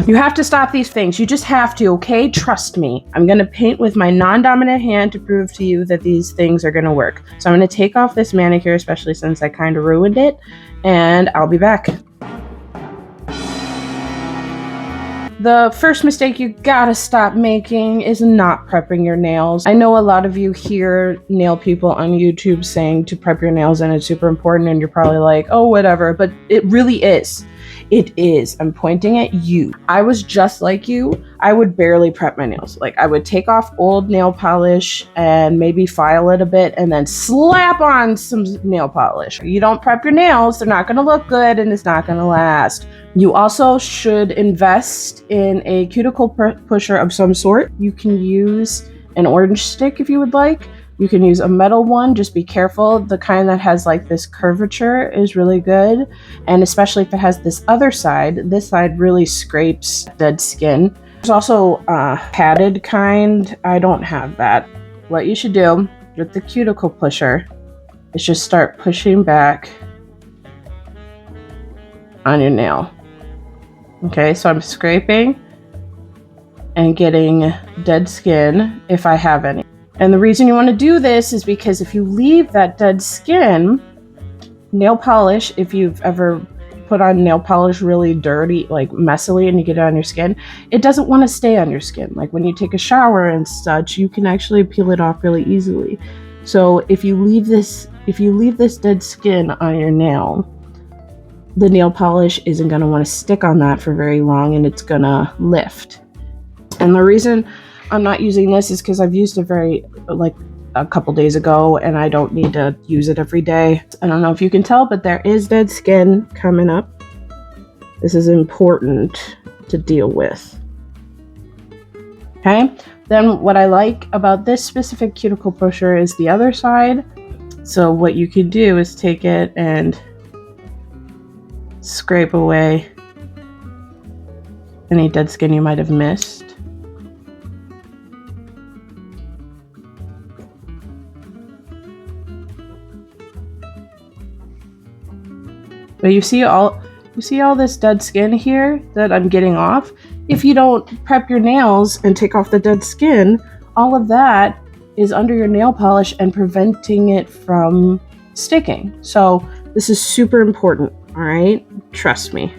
You have to stop these things. You just have to, okay? Trust me. I'm going to paint with my non-dominant hand to prove to you that these things are going to work. So I'm going to take off this manicure, especially since I kind of ruined it, and I'll be back. The first mistake you gotta stop making is not prepping your nails. I know a lot of you hear nail people on YouTube saying to prep your nails and it's super important, and you're probably like, oh, whatever, but it really is. It is. I'm pointing at you. I was just like you. I would barely prep my nails. Like, I would take off old nail polish and maybe file it a bit and then slap on some nail polish. You don't prep your nails, they're not going to look good and it's not going to last. You also should invest in a cuticle pusher of some sort. You can use an orange stick if you would like. You can use a metal one, just be careful. The kind that has like this curvature is really good. And especially if it has this other side, this side really scrapes dead skin. There's also a padded kind. I don't have that. What you should do with the cuticle pusher is just start pushing back on your nail. Okay, so I'm scraping and getting dead skin if I have any. And the reason you want to do this is because if you leave that dead skin, nail polish, if you've ever put on nail polish really dirty, like messily, and you get it on your skin, it doesn't want to stay on your skin. Like when you take a shower and such, you can actually peel it off really easily. So if you leave this dead skin on your nail, the nail polish isn't going to want to stick on that for very long, and it's going to lift. And the reason I'm not using this is because I've used it a couple days ago, and I don't need to use it every day. I don't know if you can tell, but there is dead skin coming up. This is important to deal with. Okay, then what I like about this specific cuticle pusher is the other side. So what you can do is take it and scrape away any dead skin you might have missed. But you see all this dead skin here that I'm getting off? If you don't prep your nails and take off the dead skin, all of that is under your nail polish and preventing it from sticking. So this is super important, all right? Trust me.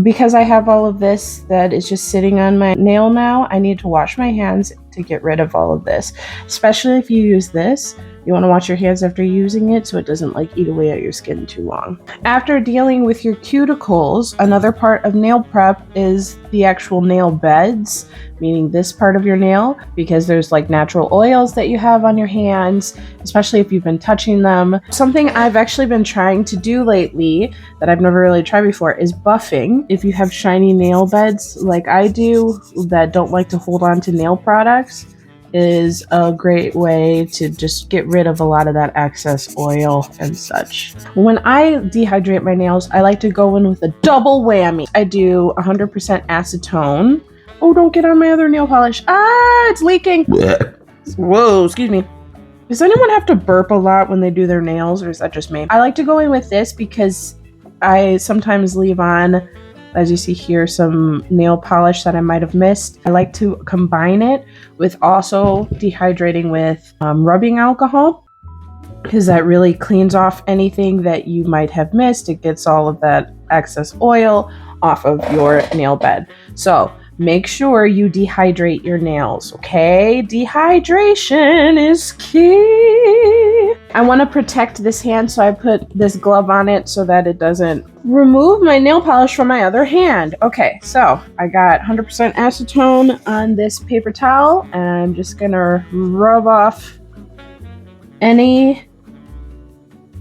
Because I have all of this that is just sitting on my nail now, I need to wash my hands to get rid of all of this. Especially if you use this. You want to wash your hands after using it so it doesn't like eat away at your skin too long. After dealing with your cuticles, another part of nail prep is the actual nail beds, meaning this part of your nail, because there's like natural oils that you have on your hands, especially if you've been touching them. Something I've actually been trying to do lately that I've never really tried before is buffing. If you have shiny nail beds like I do that don't like to hold on to nail products, is a great way to just get rid of a lot of that excess oil and such. When I dehydrate my nails, I like to go in with a double whammy. I do 100% acetone. Oh, don't get on my other nail polish. Ah, it's leaking. Whoa, excuse me. Does anyone have to burp a lot when they do their nails, or is that just me? I like to go in with this because I sometimes leave on, as you see here, some nail polish that I might have missed. I like to combine it with also dehydrating with rubbing alcohol, because that really cleans off anything that you might have missed. It gets all of that excess oil off of your nail bed. So make sure you dehydrate your nails, okay? Dehydration is key. I want to protect this hand, so I put this glove on it so that it doesn't remove my nail polish from my other hand. Okay, so I got 100% acetone on this paper towel, and I'm just gonna rub off any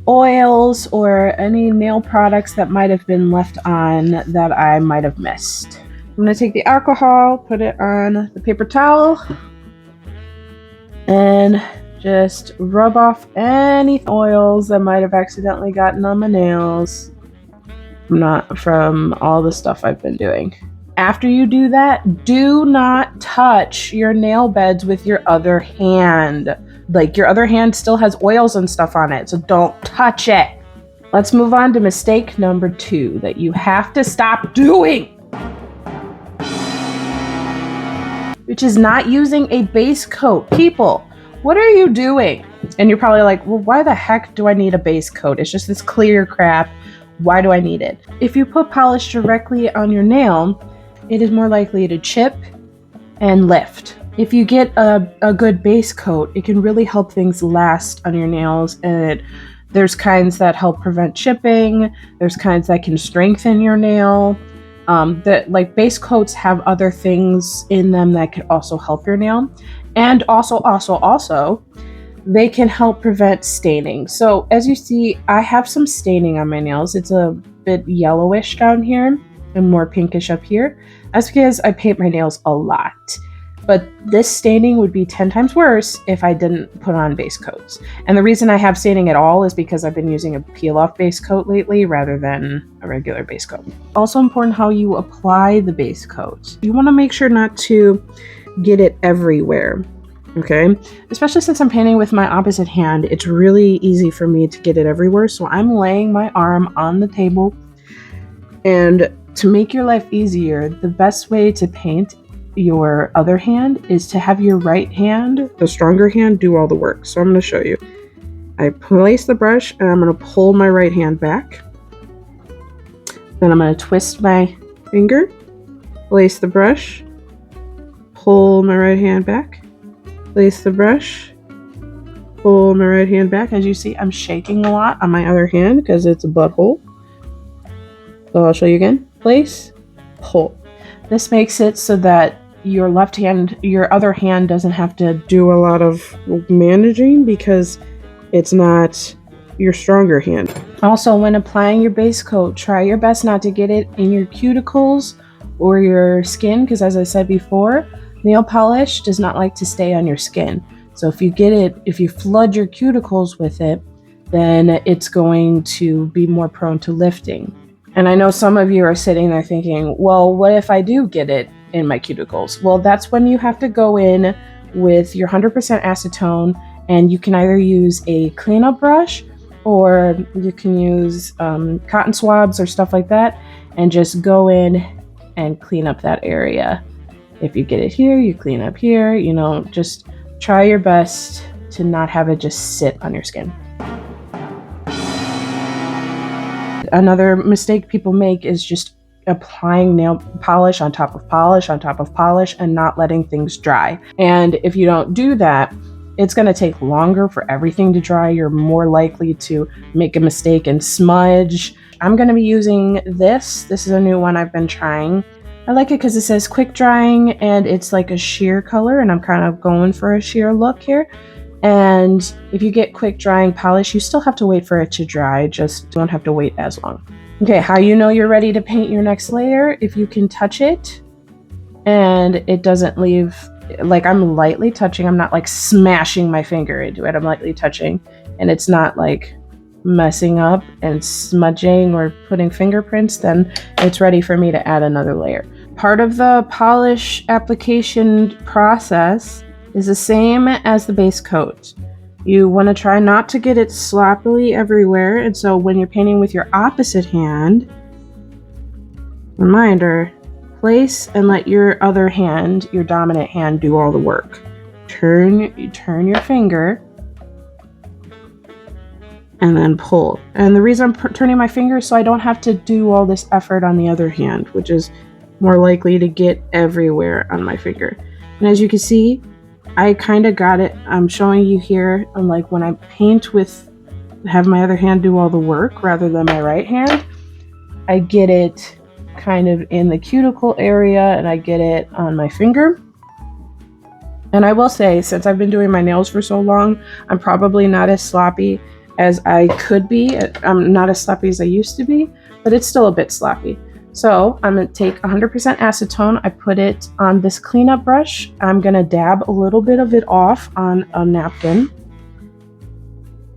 oils or any nail products that might have been left on that I might have missed. I'm going to take the alcohol, put it on the paper towel, and just rub off any oils that might have accidentally gotten on my nails from all the stuff I've been doing. After you do that, do not touch your nail beds with your other hand. Like, your other hand still has oils and stuff on it, so don't touch it. Let's move on to mistake number 2 that you have to stop doing. which is not using a base coat. People, what are you doing? And you're probably like, well, why the heck do I need a base coat? It's just this clear crap. Why do I need it? If you put polish directly on your nail, it is more likely to chip and lift. If you get a good base coat, it can really help things last on your nails. And there's kinds that help prevent chipping. There's kinds that can strengthen your nail. Like base coats have other things in them that could also help your nail. And also, they can help prevent staining. So as you see, I have some staining on my nails. It's a bit yellowish down here and more pinkish up here. That's because I paint my nails a lot. But this staining would be 10 times worse if I didn't put on base coats. And the reason I have staining at all is because I've been using a peel-off base coat lately rather than a regular base coat. Also important how you apply the base coat. You want to make sure not to get it everywhere, okay? Especially since I'm painting with my opposite hand, it's really easy for me to get it everywhere. So I'm laying my arm on the table. And to make your life easier, the best way to paint your other hand is to have your right hand, the stronger hand, do all the work. So I'm going to show you. I place the brush and I'm going to pull my right hand back. Then I'm going to twist my finger, place the brush, pull my right hand back, place the brush, pull my right hand back. As you see, I'm shaking a lot on my other hand because it's a butthole. So I'll show you again. Place, pull. This makes it so that your left hand, your other hand doesn't have to do a lot of managing because it's not your stronger hand. Also, when applying your base coat, try your best not to get it in your cuticles or your skin because as I said before, nail polish does not like to stay on your skin. So if you flood your cuticles with it, then it's going to be more prone to lifting. And I know some of you are sitting there thinking, well, what if I do get it in my cuticles? Well, that's when you have to go in with your 100% acetone, and you can either use a cleanup brush or you can use cotton swabs or stuff like that and just go in and clean up that area. If you get it here, you clean up here, you know, just try your best to not have it just sit on your skin. Another mistake people make is just applying nail polish on top of polish on top of polish and not letting things dry. And if you don't do that, it's going to take longer for everything to dry. You're more likely to make a mistake and smudge. I'm going to be using this. This is a new one I've been trying. I like it because it says quick drying and it's like a sheer color, and I'm kind of going for a sheer look here. And if you get quick drying polish, you still have to wait for it to dry, just don't have to wait as long. Okay, how you know you're ready to paint your next layer? If you can touch it and it doesn't leave, like I'm lightly touching, I'm not like smashing my finger into it, I'm lightly touching, and it's not like messing up and smudging or putting fingerprints, then it's ready for me to add another layer. Part of the polish application process is the same as the base coat. You want to try not to get it sloppily everywhere, and so when you're painting with your opposite hand, reminder, place and let your other hand, your dominant hand, do all the work. Turn your finger and then pull. And the reason I'm turning my finger is so I don't have to do all this effort on the other hand, which is more likely to get everywhere on my finger. And as you can see, I kind of got it. I'm showing you here, like when I paint with, have my other hand do all the work rather than my right hand, I get it kind of in the cuticle area and I get it on my finger. And I will say, since I've been doing my nails for so long, I'm probably not as sloppy as I could be. I'm not as sloppy as I used to be, but it's still a bit sloppy. So I'm going to take 100% acetone. I put it on this cleanup brush. I'm going to dab a little bit of it off on a napkin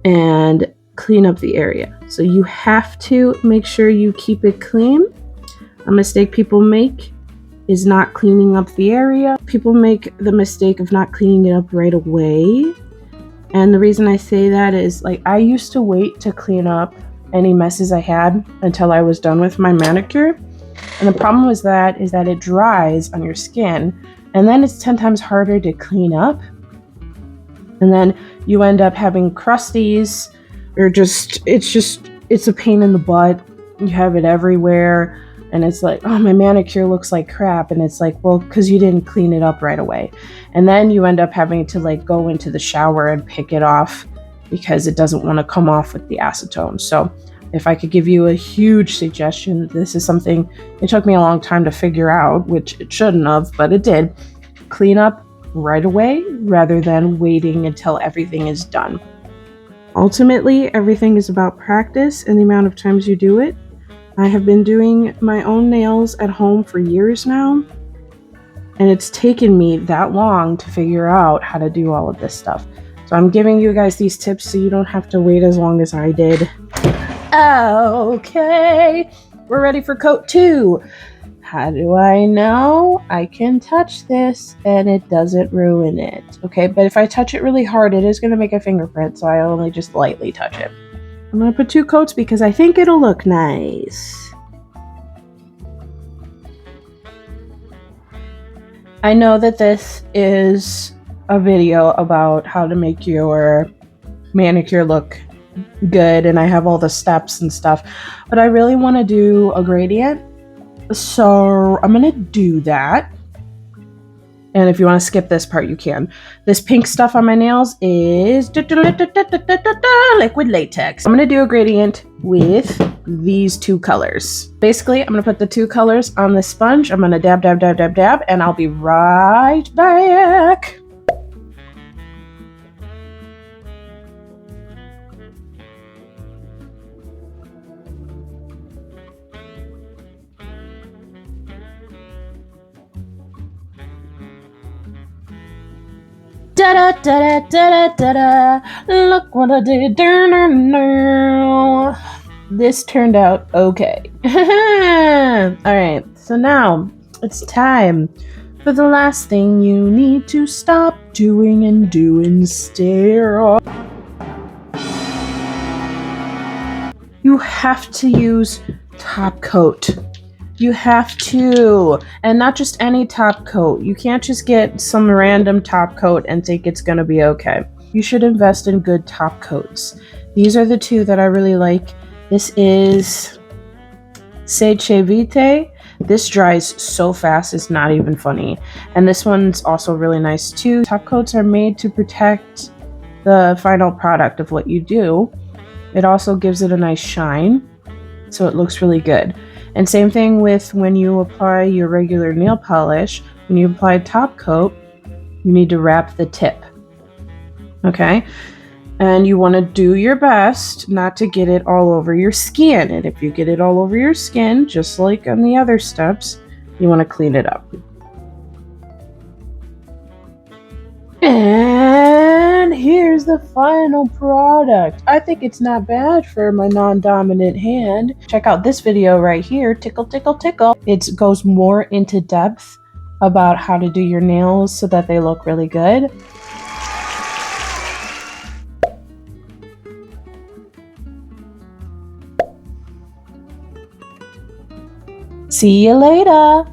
and clean up the area. So you have to make sure you keep it clean. A mistake people make is not cleaning up the area. People make the mistake of not cleaning it up right away. And the reason I say that is, like, I used to wait to clean up any messes I had until I was done with my manicure. And the problem with that is that it dries on your skin, and then it's 10 times harder to clean up. And then you end up having crusties, or it's a pain in the butt. You have it everywhere, and it's like, oh, my manicure looks like crap. And it's like, well, because you didn't clean it up right away. And then you end up having to like go into the shower and pick it off because it doesn't want to come off with the acetone. So if I could give you a huge suggestion, this is something it took me a long time to figure out, which it shouldn't have, but it did. Clean up right away rather than waiting until everything is done. Ultimately, everything is about practice and the amount of times you do it. I have been doing my own nails at home for years now, and it's taken me that long to figure out how to do all of this stuff. So I'm giving you guys these tips so you don't have to wait as long as I did. Okay, we're ready for coat 2. How do I know? I can touch this and it doesn't ruin it. Okay, but if I touch it really hard, it is going to make a fingerprint, so I only just lightly touch it. I'm going to put 2 coats because I think it'll look nice. I know that this is a video about how to make your manicure look good, and I have all the steps and stuff, but I really want to do a gradient. So I'm going to do that. And if you want to skip this part, you can. This pink stuff on my nails is liquid latex. I'm going to do a gradient with these 2 colors. Basically, I'm going to put the 2 colors on the sponge. I'm going to dab, dab, dab, dab, dab, and I'll be right back. Da da da da da da da. Look what I did. This turned out okay. Alright, so now it's time for the last thing you need to stop doing and do instead. You have to use top coat. You have to, and not just any top coat. You can't just get some random top coat and think it's gonna be okay. You should invest in good top coats. These are the 2 that I really like. This is Seche Vite. This dries so fast, it's not even funny. And this one's also really nice too. Top coats are made to protect the final product of what you do. It also gives it a nice shine, so it looks really good. And same thing with when you apply your regular nail polish. When you apply top coat, you need to wrap the tip. Okay? And you want to do your best not to get it all over your skin. And if you get it all over your skin, just like on the other steps, you want to clean it up. And here's the final product. I think it's not bad for my non-dominant hand. Check out this video right here. Tickle, tickle, tickle. It goes more into depth about how to do your nails so that they look really good. See you later.